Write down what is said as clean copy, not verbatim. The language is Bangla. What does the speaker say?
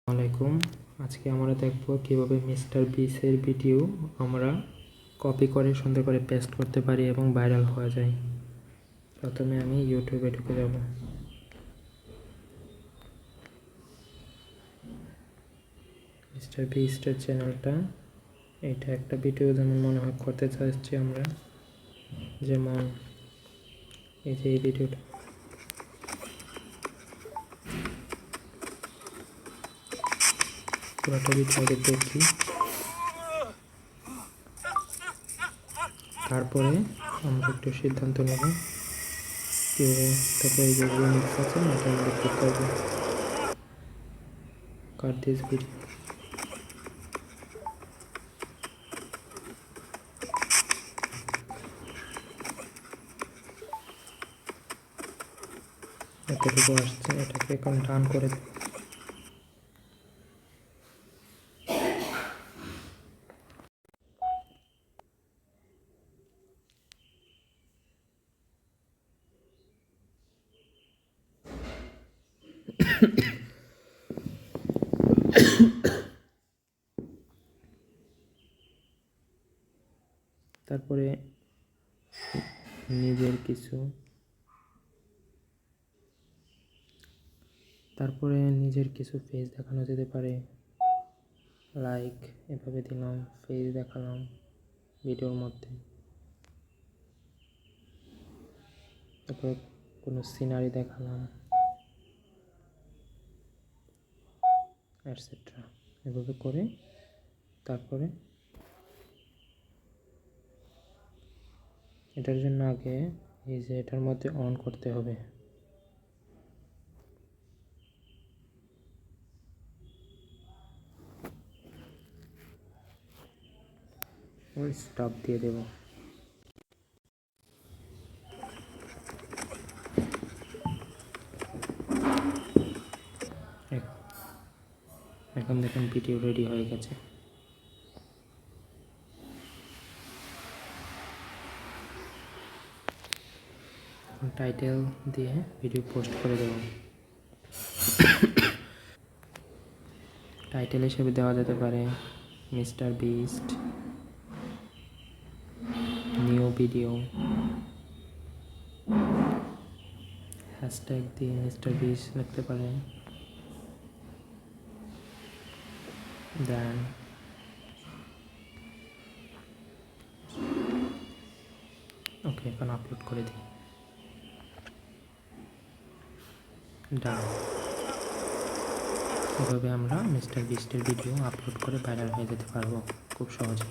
আসসালামাইকুম। আজকে আমরা দেখব কিভাবে মিস্টার বিসের ভিডিও আমরা কপি করে সুন্দর করে পেস্ট করতে পারি এবং ভাইরাল হওয়া যায়। প্রথমে আমি ইউটিউবে ঢুকে যাব। মিস্টার বিস্টের চ্যানেলটা, এটা একটা ভিডিও যেমন মনে হয় করতে চাচ্ছি আমরা, যেমন এই যে এই ভিডিওটা। পুরোটা ভিডিও আগে দেখি, তারপরে আমরা একটু সিদ্ধান্ত নেব কীভাবে। তারপরে এই যে রিমিক্স আছে এটা আমরা ক্লিক করব, কাট দিস ভিডিও। এতটুকু আসছে, এটাকে এখন ডান করে দেব। তারপরে নিজের কিছু পেজ দেখানো যেতে পারে। লাইক এভাবে দিলাম, পেজ দেখালাম ভিডিওর মধ্যে। তারপরে কোনো সিনারি দেখালাম, এটসেট্রা। এভাবে করে তারপরে এটার জন্য আগে এই যে এটার মধ্যে অন করতে হবে। ওই স্টপ দিয়ে দেব। এখন দেখুন ভিডিও রেডি হয়ে গেছে। টাইটেল দিয়ে ভিডিও পোস্ট করে দেব। টাইটেল হিসেবে দেওয়া যেতে পারে mister beast new video, hashtag দিয়ে মিস্টার বিস্ট লিখতে পারেন। দেন ওকে, এখন আপলোড করে দিই। ডান। এভাবে আমরা মিস্টার বিস্টের ভিডিও আপলোড করে ভাইরাল হয়ে যেতে পারবো খুব সহজে।